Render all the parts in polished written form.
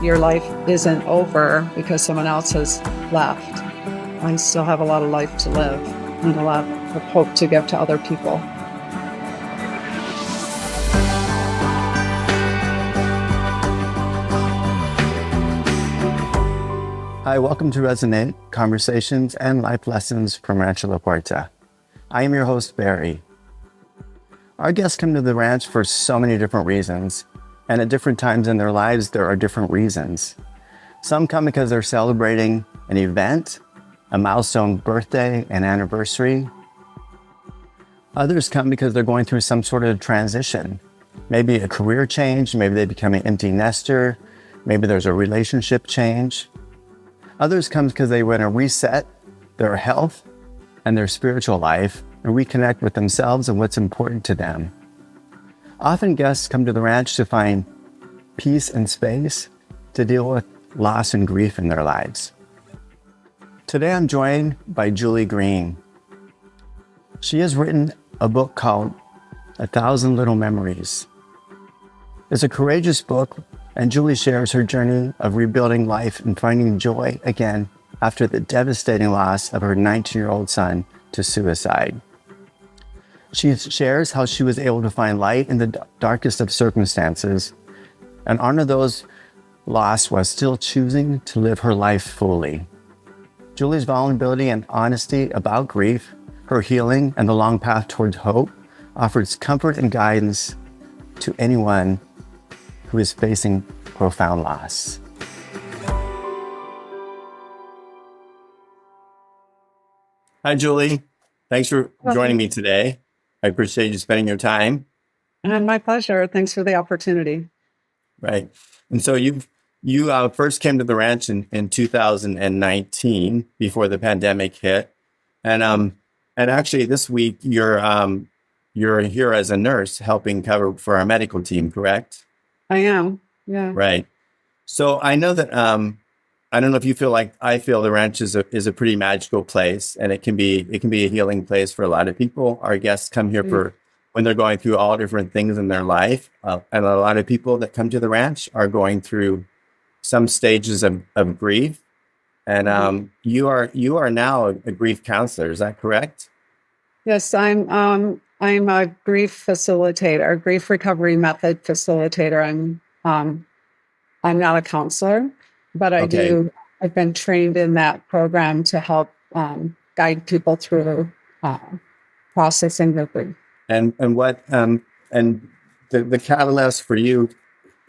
your life isn't over because someone else has left. I still have a lot of life to live and a lot of hope to give to other people. Hi, welcome to Resonate, Conversations and Life Lessons from Rancho La Puerta. I am your host, Barry. Our guests come to the ranch for so many different reasons, and at different times in their lives, there are different reasons. Some come because they're celebrating an event, a milestone birthday and anniversary. Others come because they're going through some sort of transition, maybe a career change, maybe they become an empty nester, maybe there's a relationship change. Others come because they want to reset their health and their spiritual life and reconnect with themselves and what's important to them. Often guests come to the ranch to find peace and space to deal with loss and grief in their lives. Today I'm joined by Julie Green. She has written a book called 1,000 Little Memories. It's a courageous book, and Julie shares her journey of rebuilding life and finding joy again after the devastating loss of her 19-year-old son to suicide. She shares how she was able to find light in the darkest of circumstances and honor those lost while still choosing to live her life fully. Julie's vulnerability and honesty about grief, her healing, and the long path towards hope offers comfort and guidance to anyone who is facing profound loss. Hi, Julie. Thanks for joining me today. I appreciate you spending your time. And my pleasure. Thanks for the opportunity. Right. And so you first came to the ranch in 2019 before the pandemic hit. And actually this week you're here as a nurse helping cover for our medical team, correct? I am. Yeah. Right. So I know that I don't know if you feel like I feel the ranch is a pretty magical place, and it can be a healing place for a lot of people. Our guests come here for when they're going through all different things in their life, and a lot of people that come to the ranch are going through some stages of grief. And you are now a grief counselor. Is that correct? Yes, I'm a grief facilitator, grief recovery method facilitator. I'm not a counselor, but I've been trained in that program to help guide people through processing their grief. And the catalyst for you,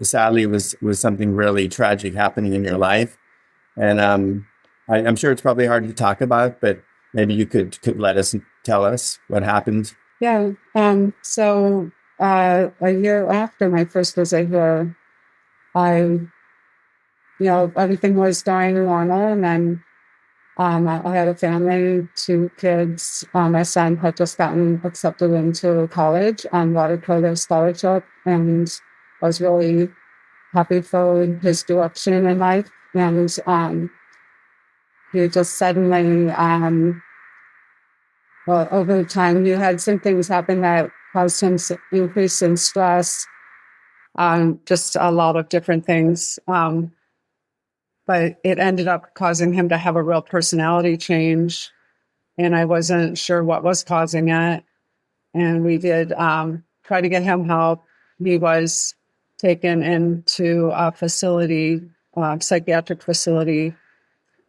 sadly, was something really tragic happening in your life. And I'm sure it's probably hard to talk about, but maybe you could tell us what happened. Yeah. So a year after my first visit here, everything was going normal, and then I had a family, 2 kids. My son had just gotten accepted into college on water scholarship, and I was really happy for his direction in life. And he just suddenly, over time, he had some things happen that caused him increase in stress, just a lot of different things. But it ended up causing him to have a real personality change, and I wasn't sure what was causing it. And we did try to get him help. He was taken into a facility, psychiatric facility,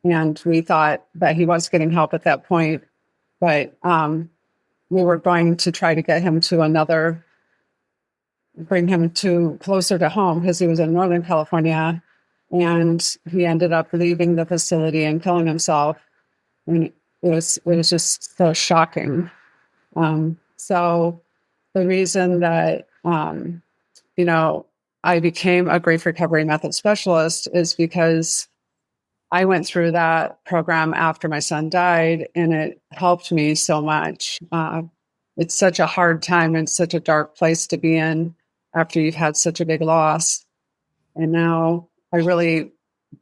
and we thought that he was getting help at that point. But we were going to try to get him to bring him to closer to home because he was in Northern California. And he ended up leaving the facility and killing himself. And it was just so shocking. So the reason that, I became a grief recovery method specialist is because I went through that program after my son died, and it helped me so much. It's such a hard time and such a dark place to be in after you've had such a big loss. And now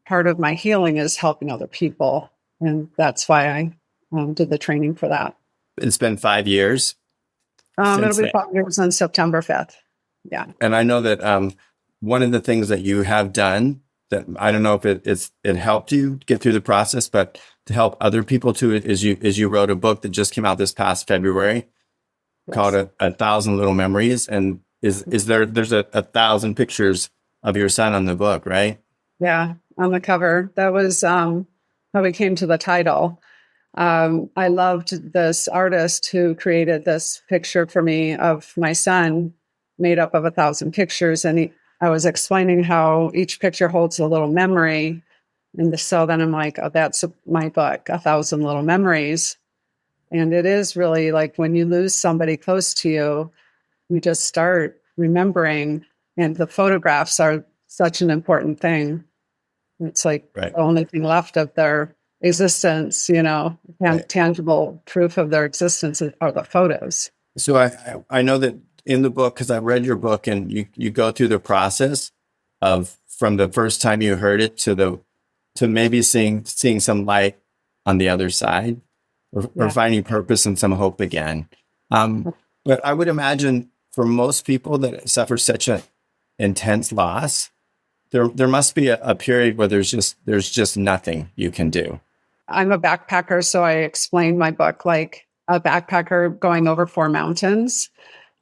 part of my healing is helping other people. And that's why I did the training for that. It's been 5 years. It'll be 5 years on September 5th. Yeah. And I know that one of the things that you have done that I don't know if it helped you get through the process, but to help other people too, is you wrote a book that just came out this past February called Yes. a Thousand Little Memories. And there's a thousand pictures of your son on the book, right? Yeah, on the cover. That was how we came to the title. I loved this artist who created this picture for me of my son made up of 1,000 pictures. And I was explaining how each picture holds a little memory. And so then I'm like, oh, that's my book, 1,000 Little Memories. And it is really like when you lose somebody close to you, you just start remembering. And the photographs are such an important thing. It's like Right. the only thing left of their existence, Right. tangible proof of their existence are the photos. So I know that in the book, because I read your book, and you go through the process of from the first time you heard it to maybe seeing some light on the other side, or Yeah. finding purpose and some hope again. But I would imagine for most people that suffer such an intense loss, there must be a period where there's just nothing you can do. I'm a backpacker, so I explained my book like a backpacker going over 4 mountains.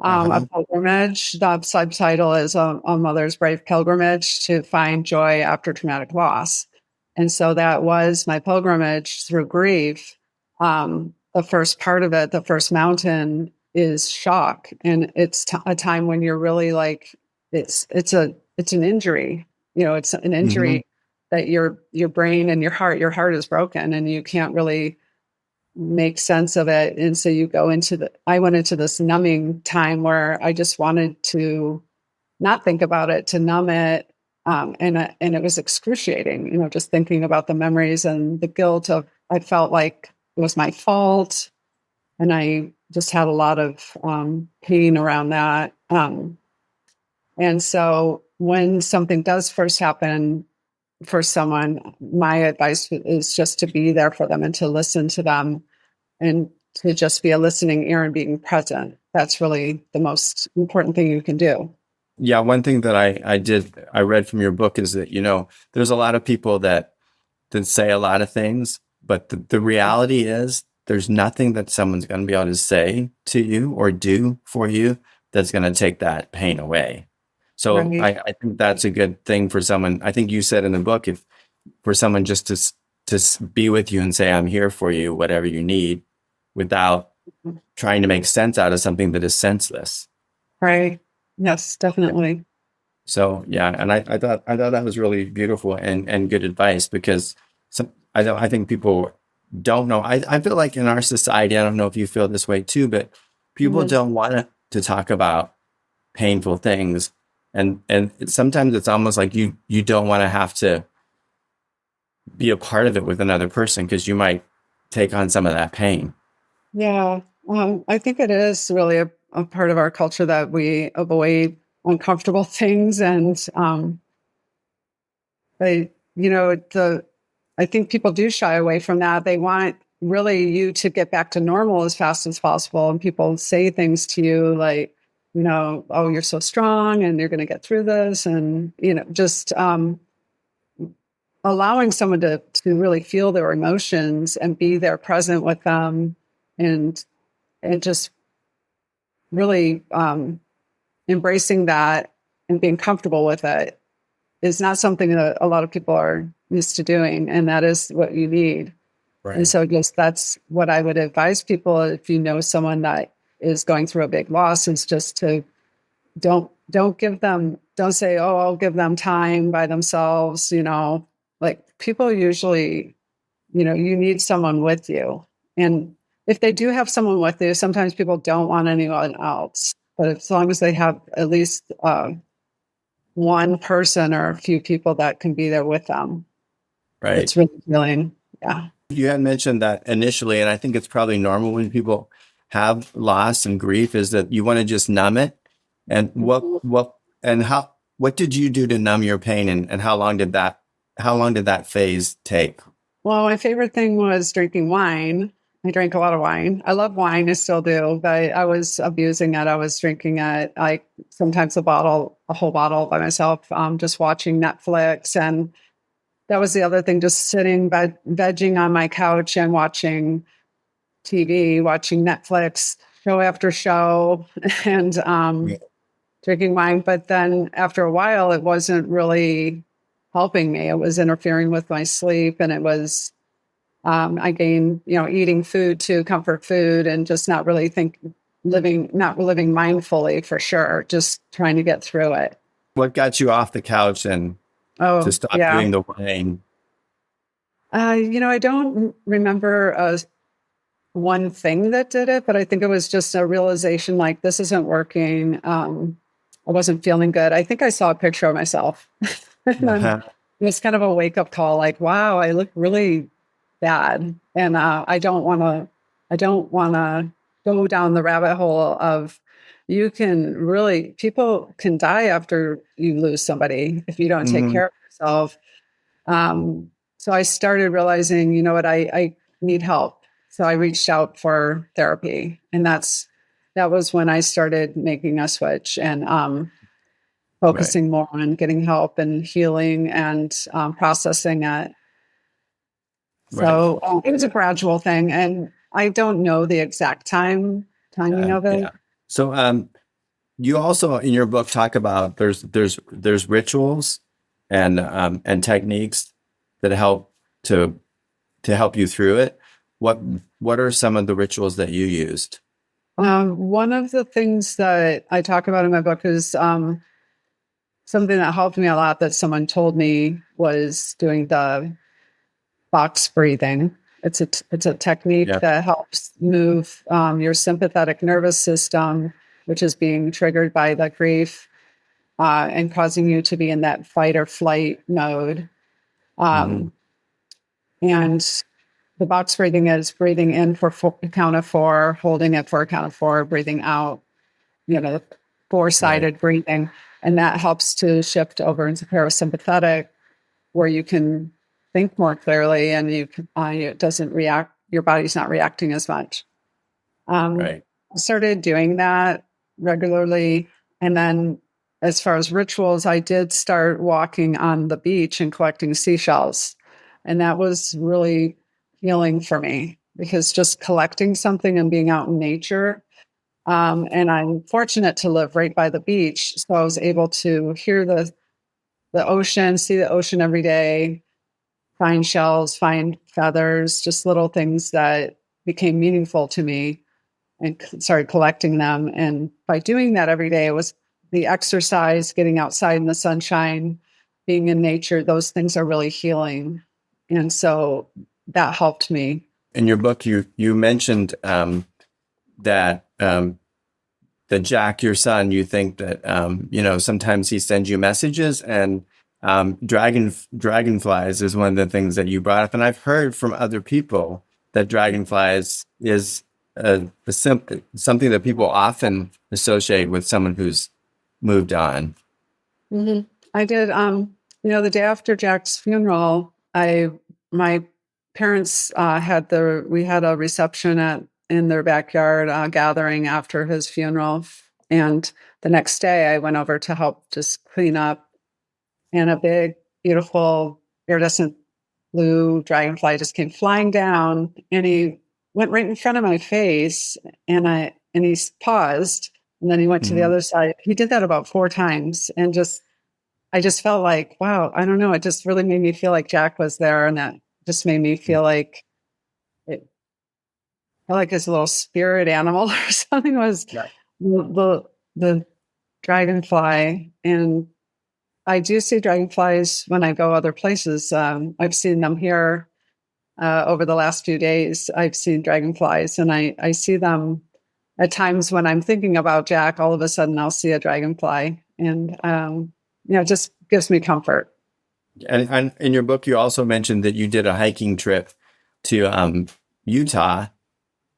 A Uh-huh. pilgrimage. The subtitle is a Mother's Brave Pilgrimage to Find Joy After Traumatic Loss. And so that was my pilgrimage through grief. The first part of it, the first mountain, is shock, and it's a time when you're really like it's an injury. It's an Hmm. injury that your brain and your heart is broken, and you can't really make sense of it. And so I went into this numbing time where I just wanted to not think about it, to numb it. And it was excruciating, just thinking about the memories and the guilt of, I felt like it was my fault. And I just had a lot of pain around that. And so when something does first happen for someone, my advice is just to be there for them and to listen to them and to just be a listening ear and being present. That's really the most important thing you can do. Yeah, one thing that I read from your book is that, there's a lot of people that say a lot of things, but the reality is there's nothing that someone's going to be able to say to you or do for you that's going to take that pain away. So Right. I think that's a good thing for someone. I think you said in the book, if for someone just to be with you and say, I'm here for you, whatever you need, without trying to make sense out of something that is senseless. Right. Yes, definitely. So yeah, and I thought that was really beautiful and good advice, because I think people don't know. I feel like in our society, I don't know if you feel this way too, but people Mhm. don't want to talk about painful things, and sometimes it's almost like you don't want to have to be a part of it with another person, because you might take on some of that pain. Yeah. I think it is really a part of our culture that we avoid uncomfortable things. And I think people do shy away from that. They want really you to get back to normal as fast as possible. And people say things to you like, oh, you're so strong and you're going to get through this. And, just allowing someone to really feel their emotions and be there present with them, and just really embracing that and being comfortable with it is not something that a lot of people are used to doing. And that is what you need. And Right. so just that's what I would advise people, if you know someone that is going through a big loss, is just to don't say, oh, I'll give them time by themselves. Like people usually, you need someone with you. And if they do have someone with you, sometimes people don't want anyone else. But as long as they have at least one person or a few people that can be there with them, Right. it's really healing. Yeah. You had mentioned that initially, and I think it's probably normal when people have loss and grief, is that you want to just numb it. And what did you do to numb your pain, and how long did that phase take? Well, my favorite thing was drinking wine. I drank a lot of wine. I love wine. I still do, but I was abusing it. I was drinking it, like sometimes a whole bottle by myself, just watching Netflix. And that was the other thing, just sitting, vegging on my couch and watching TV, watching Netflix, show after show, and Yeah. drinking wine. But then after a while, it wasn't really helping me. It was interfering with my sleep, and it was I gained, eating food too, comfort food, and just not really not living mindfully for sure. Just trying to get through it. What got you off the couch and to Oh stop yeah. doing the wine? I don't remember one thing that did it, but I think it was just a realization like this isn't working. I wasn't feeling good. I think I saw a picture of myself. And then it was kind of a wake up call, like, wow, I look really bad. And I don't want to go down the rabbit hole of people can die after you lose somebody if you don't take Mhm. care of yourself. So I started realizing, you know what, I need help. So I reached out for therapy, and that was when I started making a switch and Right. focusing more on getting help and healing and processing it. Right. So it was a gradual thing, and I don't know the exact timing Yeah. of it. Yeah. So, you also in your book talk about there's rituals and techniques that help to help you through it. What what are some of the rituals that you used? One of the things that I talk about in my book is something that helped me a lot that someone told me was doing the box breathing. It's a technique Yeah. that helps move your sympathetic nervous system, which is being triggered by the grief and causing you to be in that fight or flight mode. Hmm. Um, and the box breathing is breathing in for a count of four, holding it for a count of four, breathing out, Right. four-sided breathing. And that helps to shift over into parasympathetic, where you can think more clearly and it doesn't react, your body's not reacting as much. Right. I started doing that regularly. And then as far as rituals, I did start walking on the beach and collecting seashells. And that was really healing for me because just collecting something and being out in nature. And I'm fortunate to live right by the beach. So I was able to hear the ocean, see the ocean every day, find shells, find feathers, just little things that became meaningful to me and started collecting them. And by doing that every day, it was the exercise, getting outside in the sunshine, being in nature, those things are really healing. And so that helped me. In your book, you mentioned that that Jack, your son, you think that sometimes he sends you messages, and dragonflies is one of the things that you brought up. And I've heard from other people that dragonflies is something that people often associate with someone who's moved on. Mhm. I did. The day after Jack's funeral, my parents we had a reception in their backyard gathering after his funeral, and the next day I went over to help just clean up, and a big, beautiful iridescent blue dragonfly just came flying down, and he went right in front of my face, and he paused, and then he went to the Mhm. other side. He did that about four times, and I just felt like, wow, I don't know. It just really made me feel like Jack was there. And that just made me it felt like his little spirit animal or something was Yeah. the dragonfly. And I do see dragonflies when I go other places. I've seen them here over the last few days. I've seen dragonflies, and I see them at times when I'm thinking about Jack. All of a sudden, I'll see a dragonfly, and it just gives me comfort. And in your book, you also mentioned that you did a hiking trip to Utah,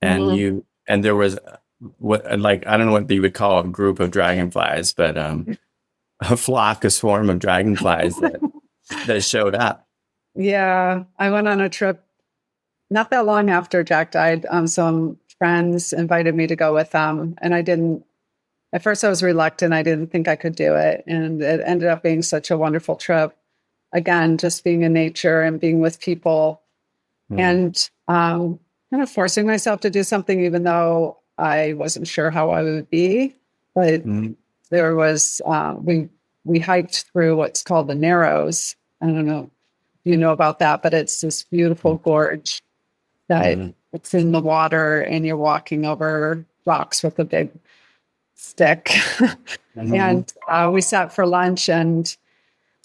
and Mhm. there was what, like, I don't know what you would call a group of dragonflies, but a swarm of dragonflies that showed up. Yeah, I went on a trip not that long after Jack died, some friends invited me to go with them, and I didn't. At first, I was reluctant. I didn't think I could do it, and it ended up being such a wonderful trip. Again, just being in nature and being with people, and kind of forcing myself to do something, even though I wasn't sure how I would be. But there was we hiked through what's called the Narrows. I don't know if you know about that, but it's this beautiful gorge that it's in the water, and you're walking over rocks with a big stick. And we sat for lunch, and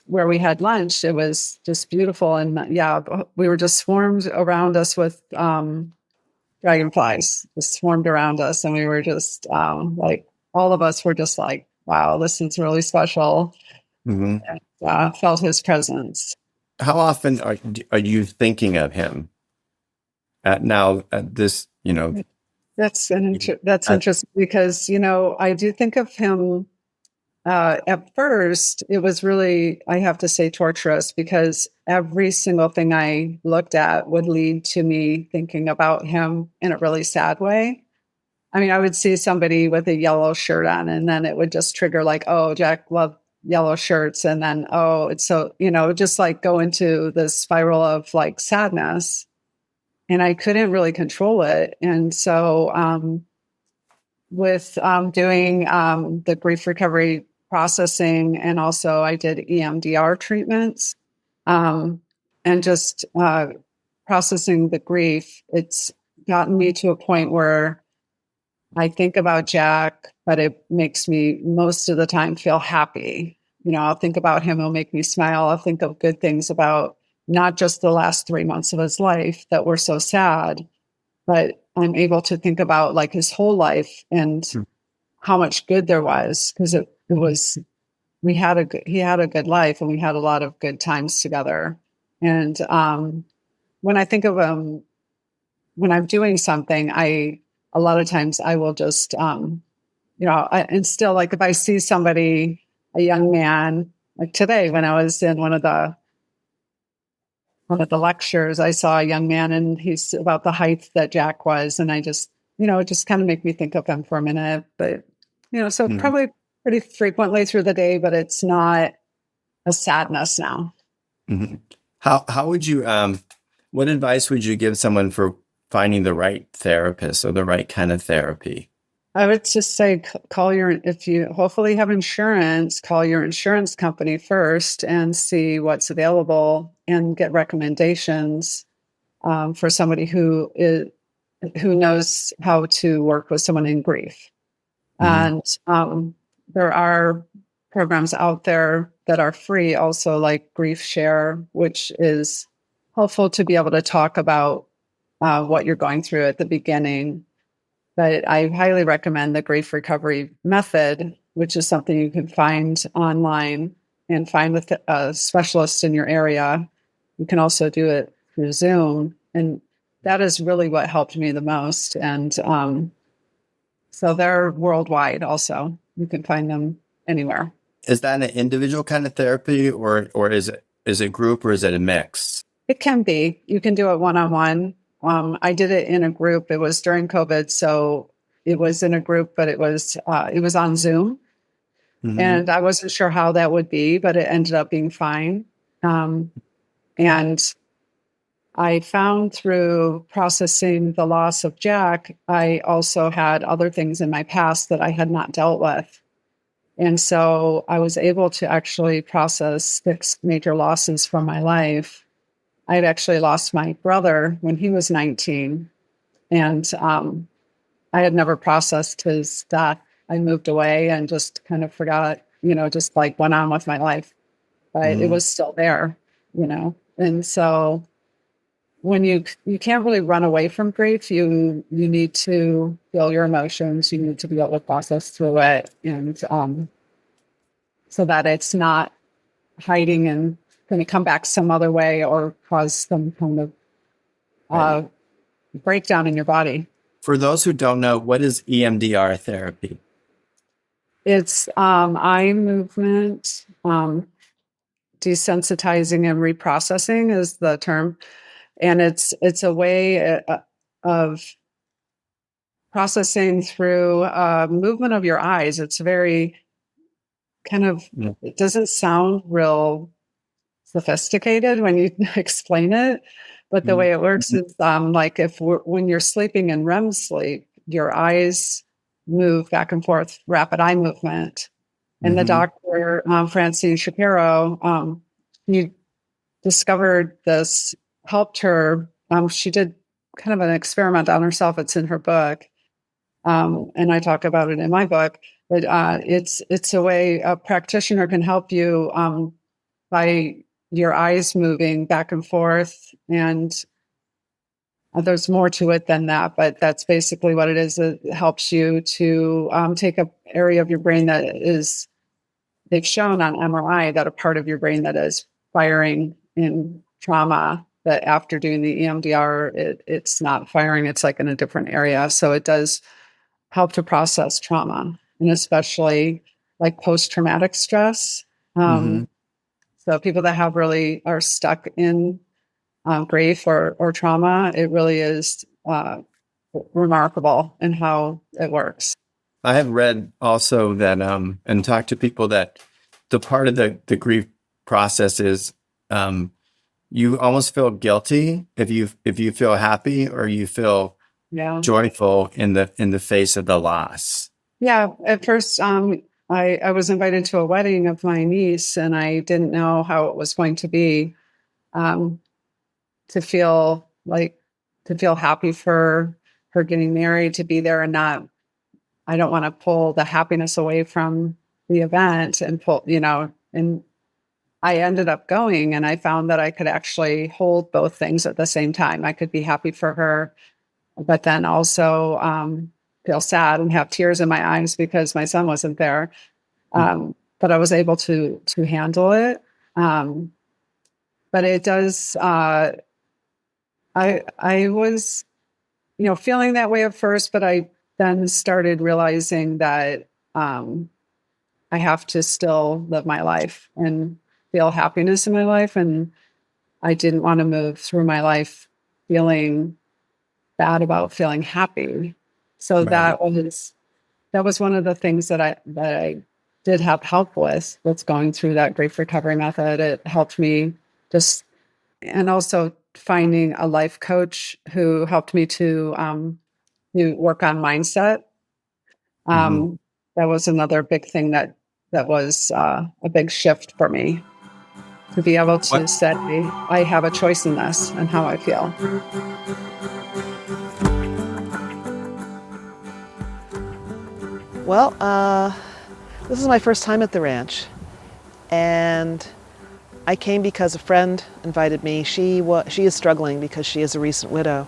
where we had lunch, it was just beautiful. And yeah, we were just swarmed around us with dragonflies, just swarmed around us. And we were just like, all of us were just like, wow, this is really special. And, felt his presence. How often are you thinking of him now at this, That's interesting because, I do think of him. At first, it was really, I have to say, torturous, because every single thing I looked at would lead to me thinking about him in a really sad way. I mean, I would see somebody with a yellow shirt on, and then it would just trigger like, oh, Jack loved yellow shirts. And then, oh, it's so, just like go into this spiral of like sadness. And I couldn't really control it. And so, with doing the grief recovery processing, and also I did EMDR treatments, and just processing the grief, it's gotten me to a point where I think about Jack, but it makes me most of the time feel happy. I'll think about him, it'll make me smile. I'll think of good things about not just the last 3 months of his life that were so sad, but I'm able to think about like his whole life and how much good there was, because it was, he had a good life, and we had a lot of good times together. And when I think of him, when I'm doing something, a lot of times I will just, and still, like if I see somebody, a young man, like today when I was in one of the lectures, I saw a young man, and he's about the height that Jack was. And I just, it just kind of make me think of him for a minute. But, so probably pretty frequently through the day, but it's not a sadness now. How would you, what advice would you give someone for finding the right therapist or the right kind of therapy? I would just say, if you hopefully have insurance, call your insurance company first and see what's available, and get recommendations for somebody who knows how to work with someone in grief. And there are programs out there that are free also, like Grief Share, which is helpful to be able to talk about what you're going through at the beginning. But I highly recommend the grief recovery method, which is something you can find online and find with a specialist in your area. You can also do it through Zoom. And that is really what helped me the most. And so they're worldwide also. You can find them anywhere. Is that an individual kind of therapy, or is it group, or is it a mix? It can be. You can do it one-on-one. I did it in a group. It was during COVID, so it was in a group, but it was on Zoom, and I wasn't sure how that would be, but it ended up being fine. And I found through processing the loss of Jack, I also had other things in my past that I had not dealt with. And so I was able to actually process 6 major losses from my life. I had actually lost my brother when he was 19, and I had never processed his death. I moved away and just kind of forgot, just like went on with my life, but it was still there, And so when you can't really run away from grief, you need to feel your emotions. You need to be able to process through it, and so that it's not hiding and going to come back some other way or cause some kind of breakdown in your body. For those who don't know, what is EMDR therapy? It's eye movement, desensitizing and reprocessing is the term. And it's a way of processing through movement of your eyes. It's very kind of, it doesn't sound real sophisticated when you explain it, but the way it works is like when you're sleeping in REM sleep, your eyes move back and forth, rapid eye movement. And the doctor, Francine Shapiro, he discovered this, helped her. She did kind of an experiment on herself. It's in her book. And I talk about it in my book, but it's a way a practitioner can help you by your eyes moving back and forth. And there's more to it than that, but that's basically what it is. It helps you to take an area of your brain that is, they've shown on MRI that a part of your brain that is firing in trauma, that after doing the EMDR, it's not firing, it's like in a different area. So it does help to process trauma, and especially like post-traumatic stress. So people that have really are stuck in grief or trauma, it really is remarkable in how it works. I have read also that, and talked to people that the part of the grief process is, you almost feel guilty if you feel happy or you feel joyful in the face of the loss. Yeah. At first, I was invited to a wedding of my niece, and I didn't know how it was going to be. To feel happy for her getting married, to be there and not, I don't want to pull the happiness away from the event and and I ended up going, and I found that I could actually hold both things at the same time. I could be happy for her, but then also feel sad and have tears in my eyes because my son wasn't there. But I was able to handle it. But it does, I was, feeling that way at first, but I then started realizing that I have to still live my life and feel happiness in my life. And I didn't want to move through my life feeling bad about feeling happy. So that was one of the things that I did have help with going through that grief recovery method. It helped me and also finding a life coach who helped me to work on mindset. That was another big thing that was a big shift for me, to be able to say, I have a choice in this and how I feel. Well, this is my first time at the ranch, and I came because a friend invited me. She is struggling because she is a recent widow.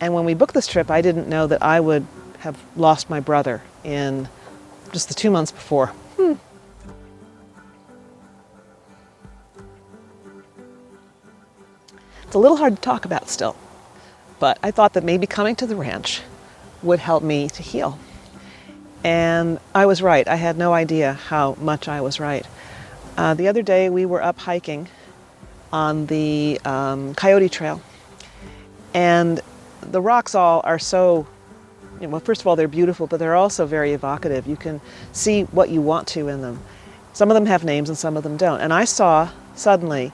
And when we booked this trip, I didn't know that I would have lost my brother in just the 2 months before. It's a little hard to talk about still, but I thought that maybe coming to the ranch would help me to heal. And I was right. I had no idea how much I was right. The other day we were up hiking on the Coyote Trail, and the rocks all are so, well, first of all, they're beautiful, but they're also very evocative. You can see what you want to in them. Some of them have names and some of them don't. And I saw suddenly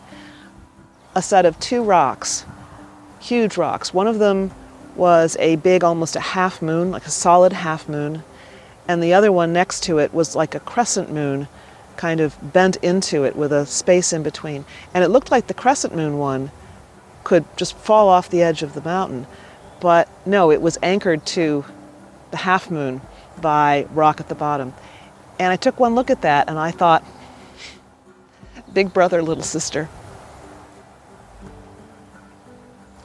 a set of 2 rocks, huge rocks. One of them was a big, almost a half moon, like a solid half moon. And the other one next to it was like a crescent moon, kind of bent into it with a space in between. And it looked like the crescent moon one could just fall off the edge of the mountain. But no, it was anchored to the half moon by rock at the bottom. And I took one look at that and I thought, big brother, little sister.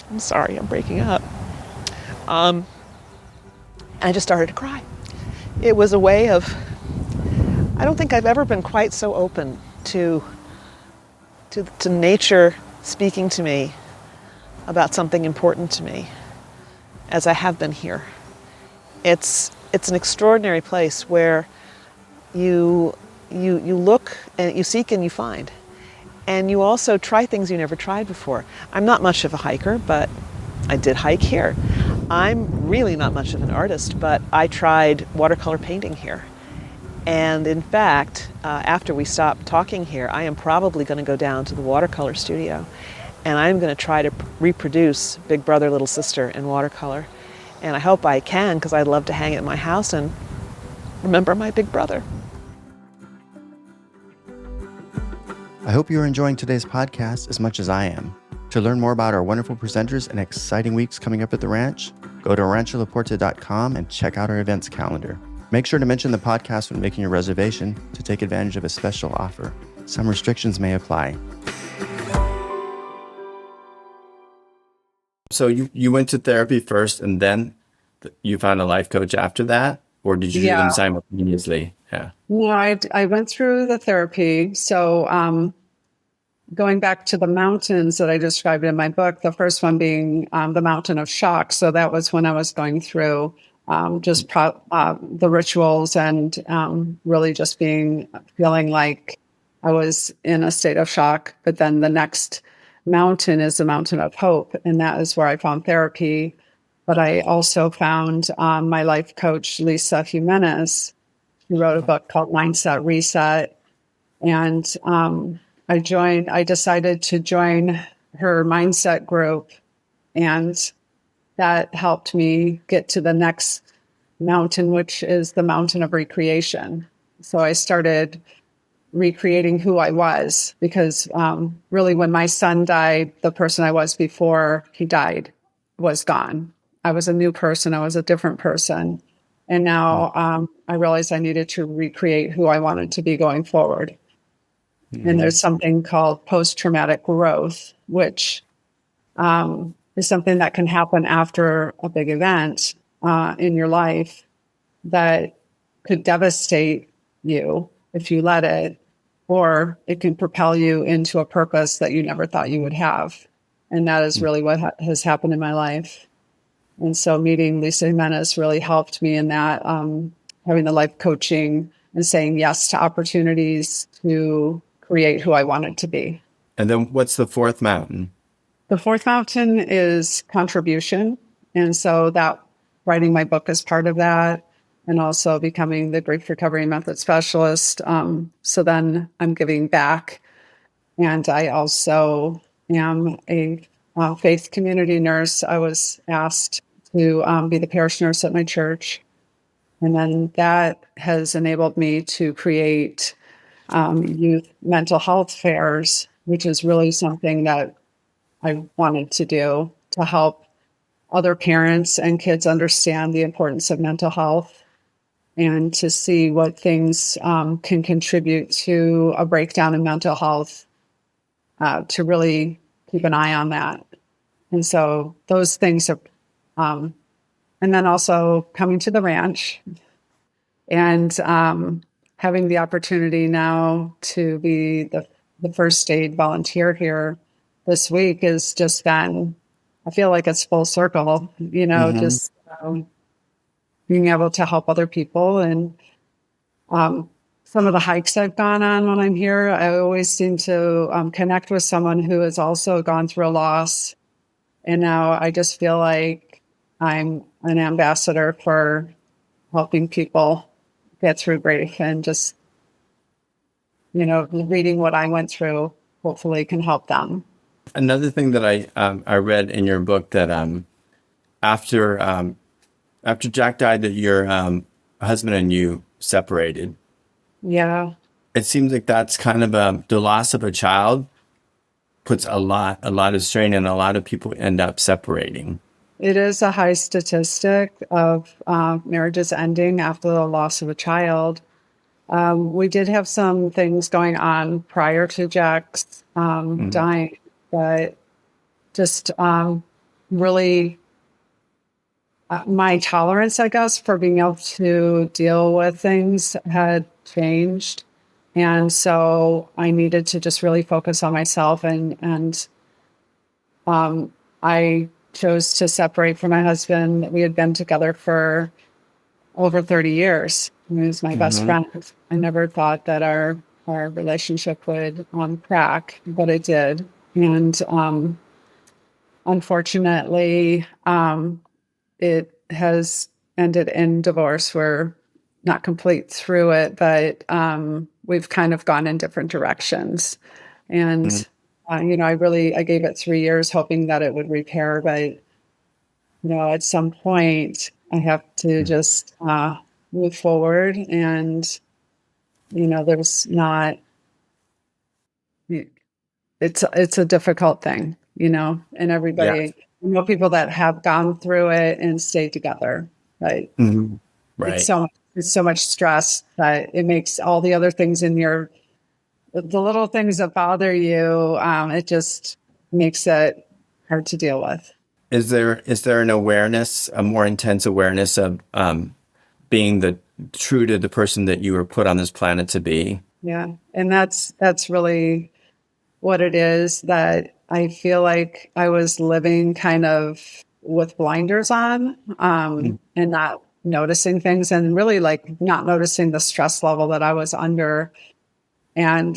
I'm sorry, I'm breaking up. And I just started to cry. It was a way of, I don't think I've ever been quite so open to nature speaking to me about something important to me as I have been here. It's an extraordinary place where you look and you seek and you find. And you also try things you never tried before. I'm not much of a hiker, but I did hike here. I'm really not much of an artist, but I tried watercolor painting here. And in fact, after we stop talking here, I am probably going to go down to the watercolor studio, and I'm going to try to reproduce Big Brother, Little Sister in watercolor. And I hope I can, because I'd love to hang it in my house and remember my big brother. I hope you're enjoying today's podcast as much as I am. To learn more about our wonderful presenters and exciting weeks coming up at the ranch, go to rancholaporta.com and check out our events calendar. Make sure to mention the podcast when making your reservation to take advantage of a special offer. Some restrictions may apply. So you went to therapy first and then you found a life coach after that? Or did you do them simultaneously? Yeah. No, I went through the therapy. So going back to the mountains that I described in my book, the first one being the mountain of shock. So that was when I was going through the rituals and really just feeling like I was in a state of shock. But then the next mountain is the mountain of hope. And that is where I found therapy. But I also found my life coach, Lisa Jimenez, who wrote a book called Mindset Reset. And I decided to join her mindset group, and that helped me get to the next mountain, which is the mountain of recreation. So I started recreating who I was, because really when my son died, the person I was before he died was gone. I was a new person. I was a different person. And now I realized I needed to recreate who I wanted to be going forward. And there's something called post-traumatic growth, which is something that can happen after a big event in your life that could devastate you if you let it, or it can propel you into a purpose that you never thought you would have. And that is really what has happened in my life. And so meeting Lisa Jimenez really helped me in that, having the life coaching and saying yes to opportunities to create who I wanted to be. And then what's the fourth mountain? The fourth mountain is contribution. And so that writing my book is part of that, and also becoming the grief recovery method specialist. So then I'm giving back. And I also am a faith community nurse. I was asked to be the parish nurse at my church. And then that has enabled me to create youth mental health fairs, which is really something that I wanted to do to help other parents and kids understand the importance of mental health, and to see what things can contribute to a breakdown in mental health, to really keep an eye on that. And so those things are, and then also coming to the ranch and having the opportunity now to be the first aid volunteer here this week has just been, I feel like it's full circle, just being able to help other people. And some of the hikes I've gone on when I'm here, I always seem to connect with someone who has also gone through a loss. And now I just feel like I'm an ambassador for helping people get through grief, and just, reading what I went through hopefully can help them. Another thing that I read in your book that after Jack died, that your husband and you separated. Yeah. It seems like that's kind of the loss of a child puts a lot of strain, and a lot of people end up separating. It is a high statistic of marriages ending after the loss of a child. We did have some things going on prior to Jack's dying, but just really my tolerance, I guess, for being able to deal with things had changed. And so I needed to just really focus on myself, and I chose to separate from my husband. We had been together for over 30 years. He was my best friend. I never thought that our our relationship would crack, but it did. And unfortunately, it has ended in divorce. We're not complete through it, but we've kind of gone in different directions. And Mhm. I gave it 3 years hoping that it would repair, but at some point I have to just move forward. And there's not. It's a difficult thing, and Yeah. everybody. I know people that have gone through it and stayed together, right? Mhm. It's Right. so it's so much stress that it makes all the other things in the little things that bother you. It just makes it hard to deal with. Is there an awareness, a more intense awareness of being true to the person that you were put on this planet to be? Yeah, and that's really what it is, that I feel like I was living kind of with blinders on, Mm. and not noticing things, and really like not noticing the stress level that I was under. And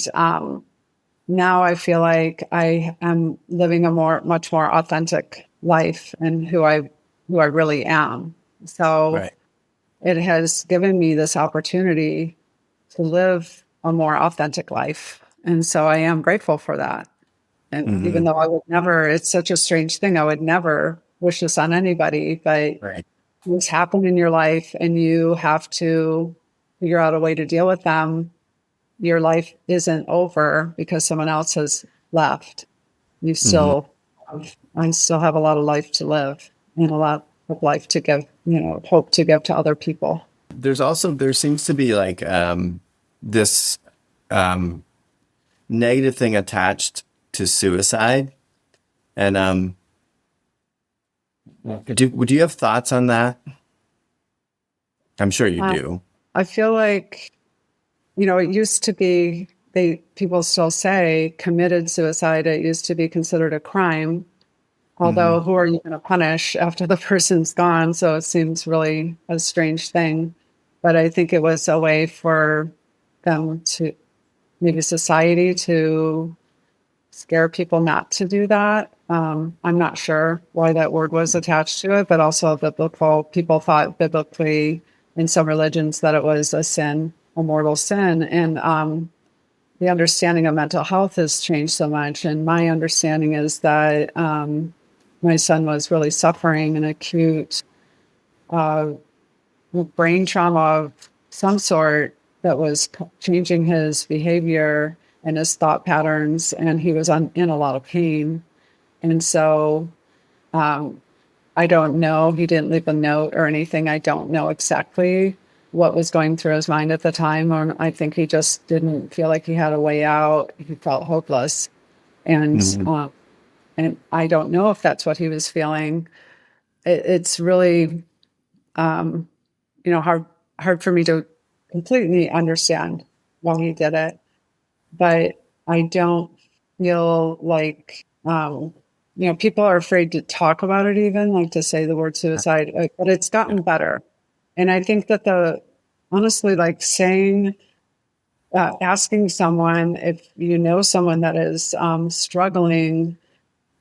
now I feel like I am living a much more authentic life and who I really am. So Right. it has given me this opportunity to live a more authentic life. And so I am grateful for that. And even Hmm. though I would never, it's such a strange thing, I would never wish this on anybody, but Right. things happen in your life and you have to figure out a way to deal with them. Your life isn't over because someone else has left. You Hmm. still, I still have a lot of life to live and a lot of life to give, hope to give to other people. There seems to be like this um, negative thing attached to suicide. And would you have thoughts on that? I'm sure you Uh, do. I feel like, it used to be, people still say committed suicide. It used to be considered a crime. Hmm. Although, who are you going to punish after the person's gone? So it seems really a strange thing. But I think it was a way for them to, maybe society, to scare people not to do that. I'm not sure why that word was attached to it, but also biblical. People thought biblically in some religions that it was a sin, a mortal sin. And the understanding of mental health has changed so much. And my understanding is that my son was really suffering an acute uh, brain trauma of some sort that was changing his behavior and his thought patterns, and he was in a lot of pain. And so um, I don't know. He didn't leave a note or anything. I don't know exactly what was going through his mind at the time. Or I think he just didn't feel like he had a way out. He felt hopeless, and Hmm. I don't know if that's what he was feeling. It's really hard for me to completely understand why he did it, but I don't feel like people are afraid to talk about it, even like to say the word suicide, but it's gotten better. And I think that honestly, like saying, asking someone, if you know someone that is struggling,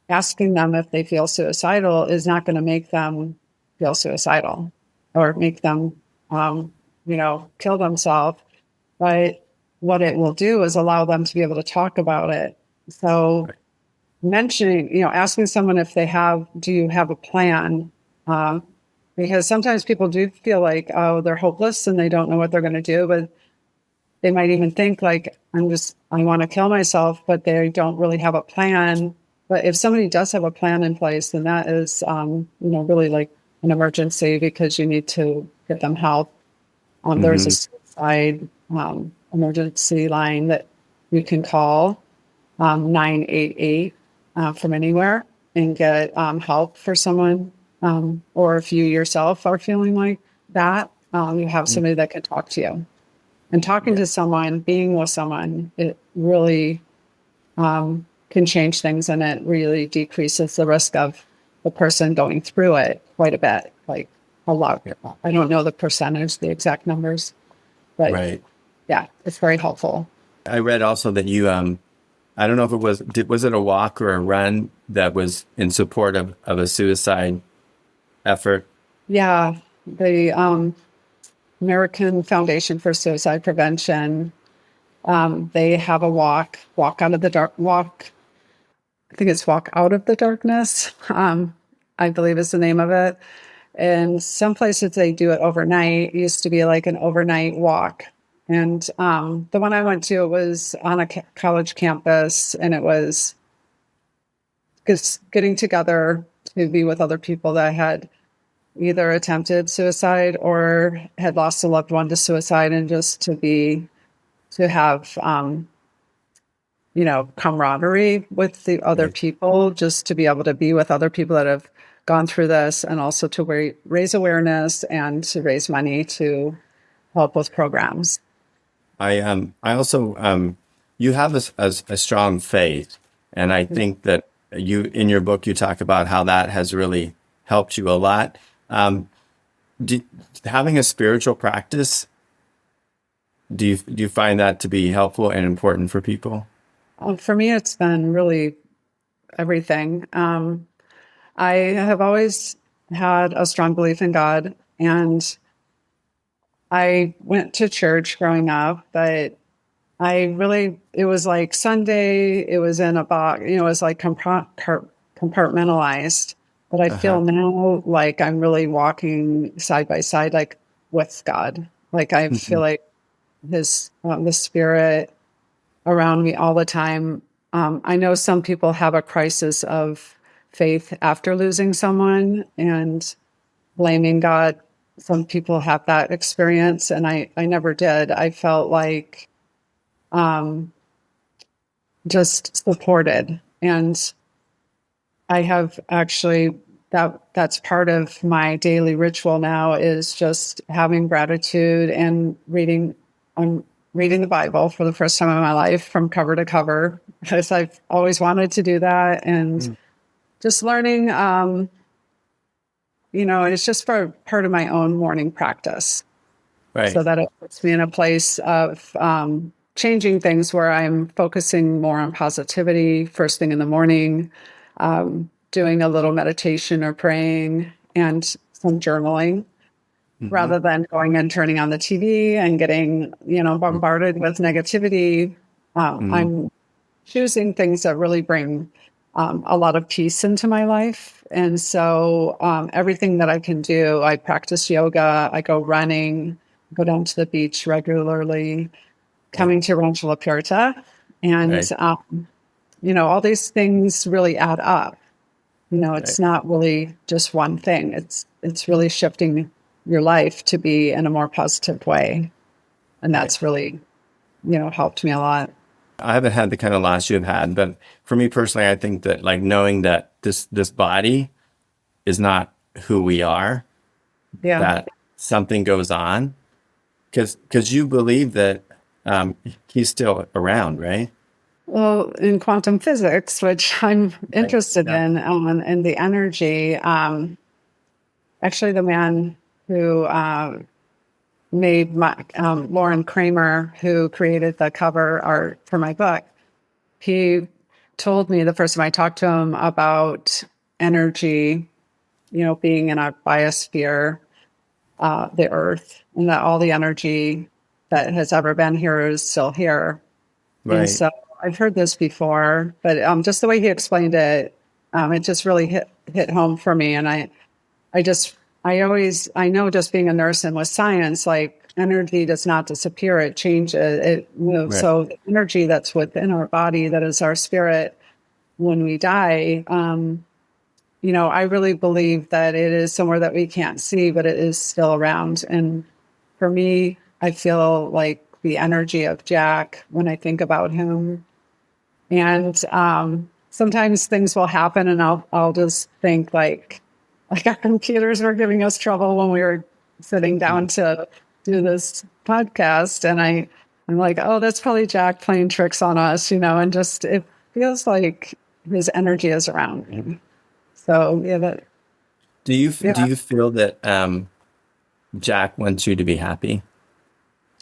asking them if they feel suicidal is not going to make them feel suicidal or make them, kill themselves. But what it will do is allow them to be able to talk about it. So mentioning, asking someone if do you have a plan? Um, because sometimes people do feel like, oh, they're hopeless and they don't know what they're going to do. But they might even think like, I want to kill myself, but they don't really have a plan. But if somebody does have a plan in place, then that is, really like an emergency, because you need to get them help. There's a Hmm. suicide emergency line that you can call, 988, from anywhere, and get help for someone. Or if you yourself are feeling like that, you have somebody that can talk to you. And talking Yeah. to someone, being with someone, it really can change things, and it really decreases the risk of the person going through it quite a bit, like a lot. Yeah. I don't know the percentage, the exact numbers, but Right. yeah, it's very helpful. I read also that you, I don't know if it was it a walk or a run that was in support of a suicide effort? Yeah, the American Foundation for Suicide Prevention. They have a walk out of the dark, walk. I think it's Walk Out of the Darkness. I believe is the name of it. And some places they do it overnight. It used to be like an overnight walk. And the one I went to, it was on a college campus, and it was just getting together to be with other people that had either attempted suicide or had lost a loved one to suicide, and just to have camaraderie with the other Right. people, just to be able to be with other people that have gone through this, and also to raise awareness and to raise money to help with programs. I also you have a strong faith, and I think that you in your book you talk about how that has really helped you a lot. Do, Having a spiritual practice, do you find that to be helpful and important for people? For me, it's been really everything. I have always had a strong belief in God, and I went to church growing up, but it was like Sunday, it was in a box, it was like compartmentalized. But I Uh-huh. feel now like I'm really walking side by side, like with God. Like I feel Mhm. like the spirit around me all the time. I know some people have a crisis of faith after losing someone and blaming God. Some people have that experience, and I never did. I felt like um, just supported. And I have actually that's part of my daily ritual now, is just having gratitude and reading. I'm reading the Bible for the first time in my life from cover to cover, because I've always wanted to do that, and Mm. just learning. It's just for part of my own morning practice, so Right. that it puts me in a place of changing things where I'm focusing more on positivity first thing in the morning, doing a little meditation or praying and some journaling, Hmm. rather than going and turning on the TV and getting, bombarded with negativity. Hmm. I'm choosing things that really bring a lot of peace into my life. And so everything that I can do, I practice yoga, I go running, go down to the beach regularly, Right. coming to Rancho La Puerta. And, Right. all these things really add up. Right. It's not really just one thing. It's really shifting your life to be in a more positive way. And Right. that's really, helped me a lot. I haven't had the kind of loss you've had, but for me personally, I think that like knowing that this body is not who we are, Yeah. that something goes on, because you believe that he's still around, right? Well, in quantum physics, which I'm Right. interested Yeah. in, and the energy, actually, the man who made Lauren Kramer, who created the cover art for my book, he told me the first time I talked to him about energy, being in our biosphere, the earth, and that all the energy that has ever been here is still here. And Right. so I've heard this before, but just the way he explained it, it just really hit home for me. And I just, I know, just being a nurse and with science, like energy does not disappear; it changes. It moves. Right. So the energy that's within our body, that is our spirit, when we die. I really believe that it is somewhere that we can't see, but it is still around. And for me, I feel like the energy of Jack when I think about him. And sometimes things will happen, and I'll just think like our computers were giving us trouble when we were sitting down to do this podcast, and I'm like, oh, that's probably Jack playing tricks on us, and just it feels like his energy is around me. So yeah, Do you yeah, feel that Jack wants you to be happy?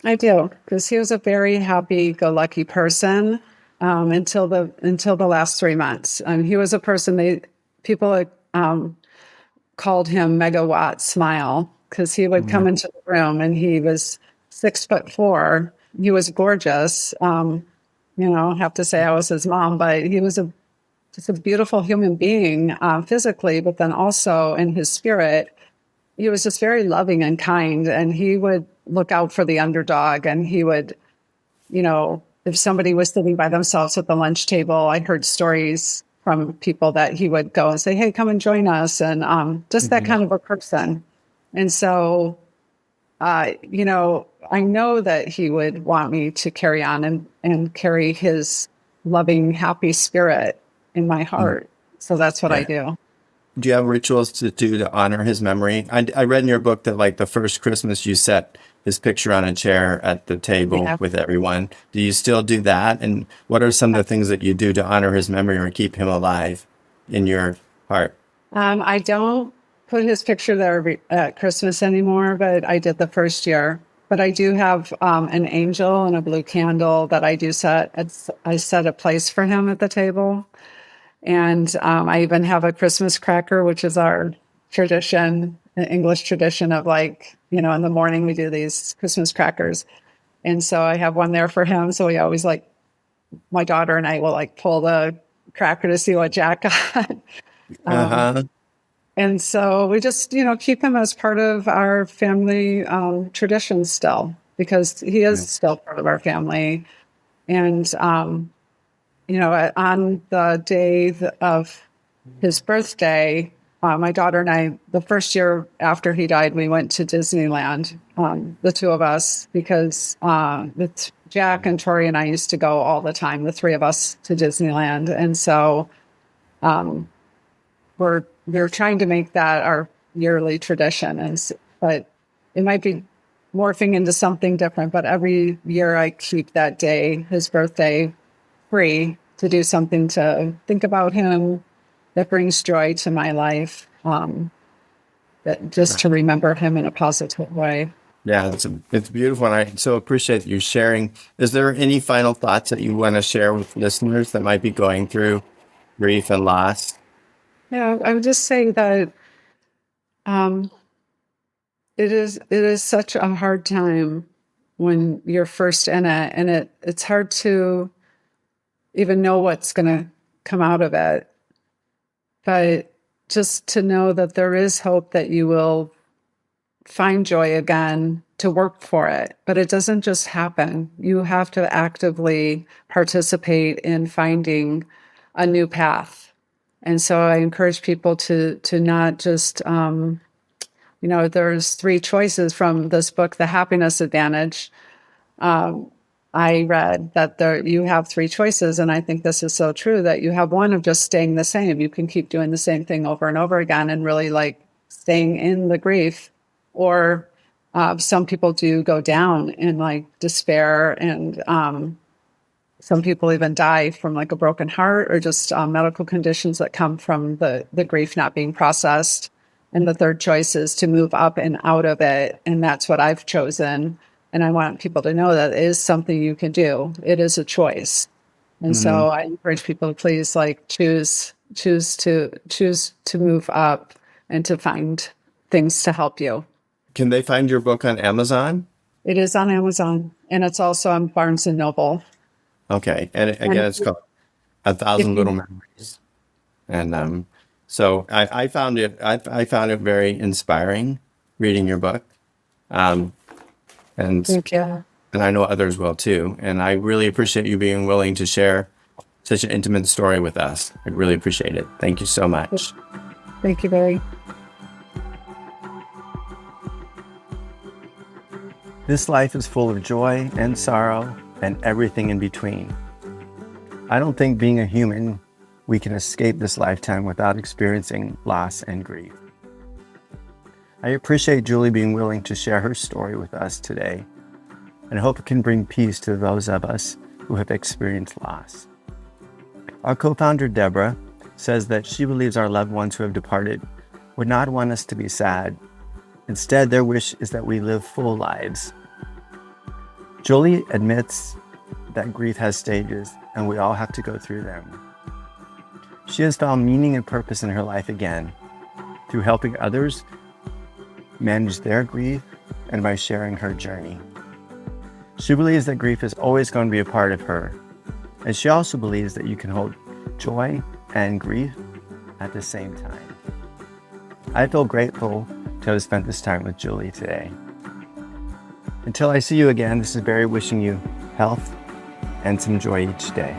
I do, because he was a very happy-go-lucky person until the last 3 months. He was a person people called him Megawatt Smile because he would come into the room and he was 6'4". He was gorgeous. I have to say I was his mom, but he was just a beautiful human being physically, but then also in his spirit. He was just very loving and kind, and he would look out for the underdog. And he would, if somebody was sitting by themselves at the lunch table, I heard stories from people that he would go and say, "Hey, come and join us," and just that kind of a person. And so, I know that he would want me to carry on and carry his loving, happy spirit in my heart. So that's what I do. Do you have rituals to do to honor his memory? I read in your book that like the first Christmas you set his picture on a chair at the table with everyone. Do you still do that? And what are some of the things that you do to honor his memory or keep him alive in your heart? I don't put his picture there at Christmas anymore, but I did the first year. But I do have an angel and a blue candle that I do set. I set a place for him at the table. And I even have a Christmas cracker, which is our tradition, an English tradition of in the morning we do these Christmas crackers. And so I have one there for him. So we always my daughter and I will pull the cracker to see what Jack got. And so we just, keep him as part of our family tradition still, because he is still part of our family. And, on the day of his birthday, my daughter and I, the first year after he died, we went to Disneyland, the two of us, because Jack and Tori and I used to go all the time, the three of us, to Disneyland. And so we're trying to make that our yearly tradition. But it might be morphing into something different. But every year I keep that day, his birthday, free to do something to think about him that brings joy to my life, just to remember him in a positive way. Yeah, it's beautiful, and I so appreciate you sharing. Is there any final thoughts that you want to share with listeners that might be going through grief and loss? Yeah, I would just say that it is such a hard time when you're first in it, and it's hard to even know what's going to come out of it. But just to know that there is hope that you will find joy again, to work for it. But it doesn't just happen. You have to actively participate in finding a new path. And so I encourage people to not just, there's 3 choices from this book, The Happiness Advantage. I read that you have 3 choices, and I think this is so true, that you have one of just staying the same. You can keep doing the same thing over and over again and really staying in the grief. Or some people do go down in despair, and some people even die from a broken heart or just medical conditions that come from the grief not being processed. And the third choice is to move up and out of it. And that's what I've chosen. And I want people to know that it is something you can do. It is a choice. And so I encourage people to please choose to move up and to find things to help you. Can they find your book on Amazon? It is on Amazon, and it's also on Barnes & Noble. Okay. And again, it's called 1,000 Little Memories. And so I found it very inspiring reading your book. Thank you. And I know others will too. And I really appreciate you being willing to share such an intimate story with us. I really appreciate it. Thank you so much. Thank you, Barry. This life is full of joy and sorrow and everything in between. I don't think being a human, we can escape this lifetime without experiencing loss and grief. I appreciate Julie being willing to share her story with us today, and hope it can bring peace to those of us who have experienced loss. Our co-founder, Deborah, says that she believes our loved ones who have departed would not want us to be sad. Instead, their wish is that we live full lives. Julie admits that grief has stages and we all have to go through them. She has found meaning and purpose in her life again through helping others manage their grief and by sharing her journey. She believes that grief is always going to be a part of her, and she also believes that you can hold joy and grief at the same time. I feel grateful to have spent this time with Julie today. Until I see you again, this is Barry wishing you health and some joy each day.